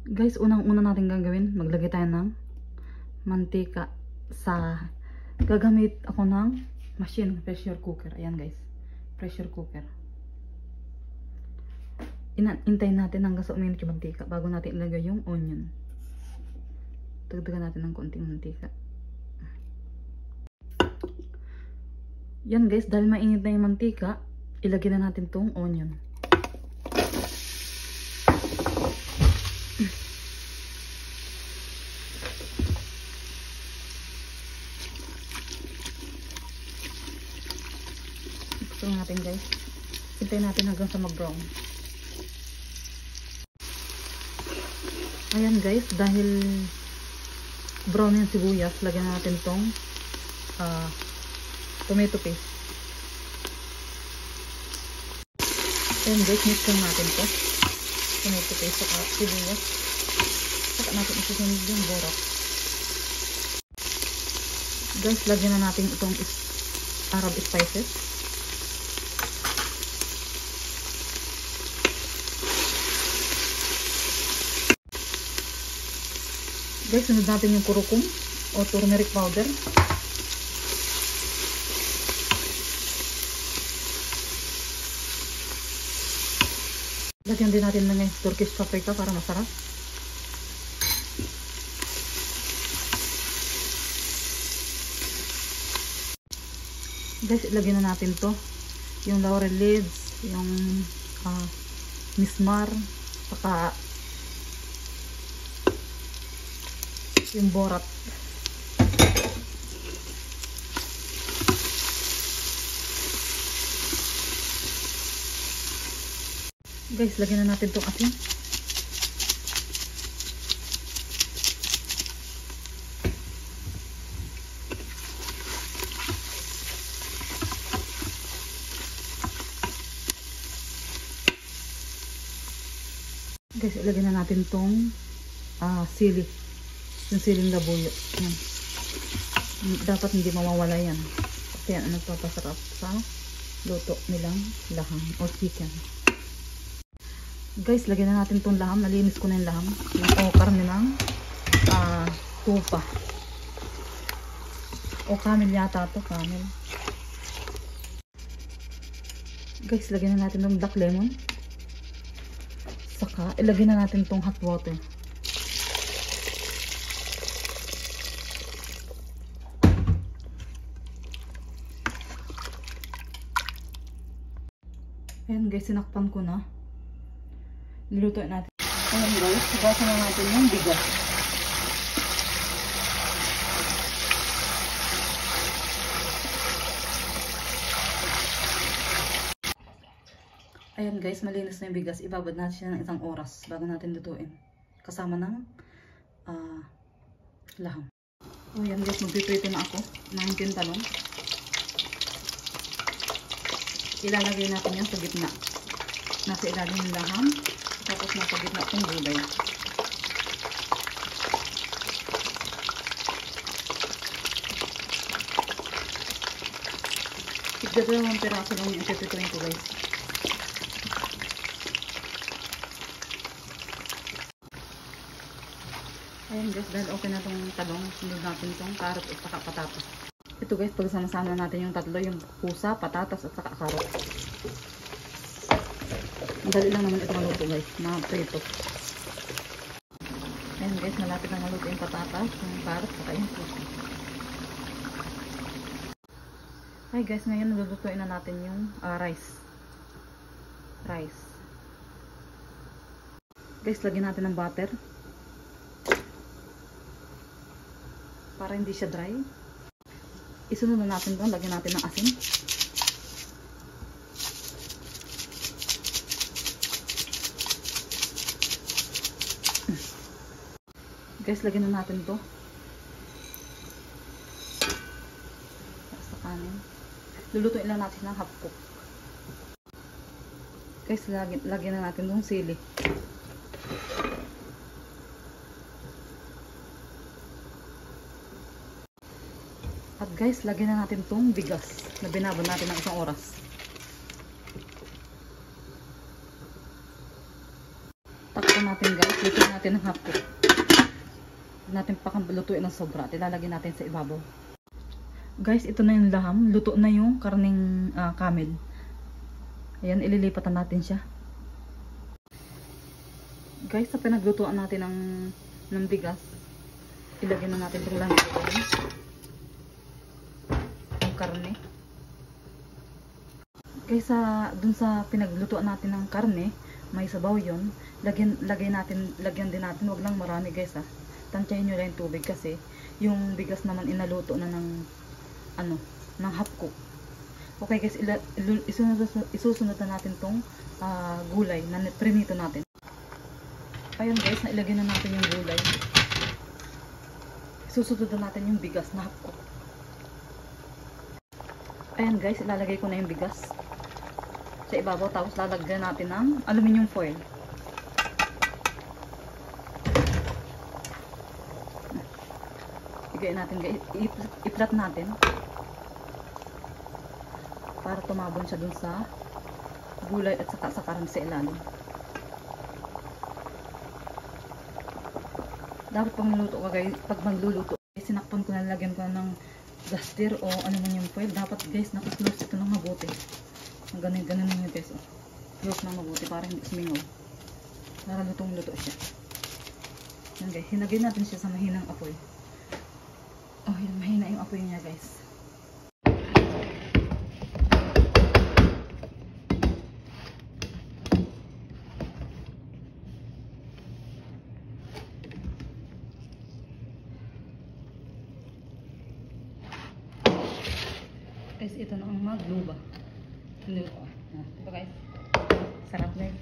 Guys, unang-una natin gagawin, maglagay tayo ng mantika sa, gagamit ako ng machine, pressure cooker. Ayan guys, pressure cooker. Intayin natin hanggang sa uminit yung mantika bago natin ilagay yung onion. Dagdagan natin ng konting mantika. Yan guys, dahil mainit na yung mantika, ilagay na natin tong onion. Ito natin guys. Hintayin natin hanggang sa mag-brown. Ayan guys, dahil brown yung sibuyas, lagyan natin tong tomato paste. Ayan guys, mix lang natin to. Tomato paste saka sibuyas. Saka natin isusunod yung borok. Guys, lagyan na natin itong Arab spices. Guys, sunod natin yung kurukum o turmeric powder. Lagyan din natin ng Turkish paprika para masarap. Guys, ilagyan na natin to. Yung laurel leaves, yung mismar, saka yung borat. Guys, lagyan na natin itong asin. Guys, ilagyan na natin itong sili. Yung siling labuyo. Yan. Dapat hindi mawawala yan. Kasi yan ang nagpapasarap sa luto nilang laham o chicken. Guys, lagyan na natin itong laham. Nalinis ko na yung laham. O karne ng tupa. O camel yata ito. Camel. Guys, lagyan na natin itong black lemon. Saka, ilagyan na natin itong hot water. Ayan guys, sinakpan ko na. Nilutuin natin. Ayan guys, hugasan na natin yung bigas. Ayan guys, malinis na yung bigas. Ibabad natin siya ng isang oras bago natin lutuin. Kasama ng laham. Ayan guys, magpiprito na ako ng tintalon. Ilalagay natin yan sa gitna. Nasa ilalim yung laham. Tapos nasa gitna itong gulay. Tigdadalawang piraso lang yung ipiprituin ko guys. Ayan guys, dahil okay na itong talong, sunod natin itong carrot at saka patatas. Ito guys, pagsama-sama natin yung tatlo, yung pusa, patatas at saka carrot. Dali lang naman ito maluto guys, na-prito. Ayan guys, malapit na maluto yung patatas, yung carrot, saka yung pusa. Hi guys, ngayon lulutuin na natin yung rice. Guys, lagyan natin ng butter. Para hindi siya dry. Isunod na natin doon, lagyan natin ng asin. Guys, lagyan na natin to. Sa kanin. Lulutuin lang natin ng half cook. Guys, lagyan na natin doon sili. At guys, lagyan na natin tong bigas na binabad natin ng isang oras. Takpan natin guys. Lutuin natin ng half cook. Huwag natin lutuin ng sobra. At ilalagay natin sa ibabaw. Guys, ito na yung laham. Luto na yung karning camel. Ayan, ililipatan natin siya. Guys, sa pinaglutuan natin ng bigas, ilagay na natin itong langis. Yung karne. Guys, dun sa pinaglutuan natin ng karne, may sabaw yun. Lagyan din natin. Huwag lang marami guys ha. Tansyahin nyo lang yung tubig kasi yung bigas naman inaluto na ng half cook. Okay guys, isusunod na natin tong gulay na prinito natin. Ayan guys, nailagay na natin yung gulay. Isusunod na natin yung bigas na half cook. Ayan guys, ilalagay ko na yung bigas sa ibabaw, tapos lalagyan natin ng aluminum foil. Igay natin guys, i-flat natin para tumabon siya dun sa gulay at saka sa karne sa ilalim. Dapat pag magluluto, sinakpan ko na, lagyan ko na ng duster o aluminum foil. Dapat guys, naka-close ito ng mabuti. Ganun nyo guys. Close ng mabuti para hindi sumingaw. Para lutong-luto siya. Yan guys, hinagay natin siya sa mahinang apoy. Oh, mahina yung apoy niya guys. Guys, ito na ang magluba. Niluto ko. Ito guys. Sarap na yun.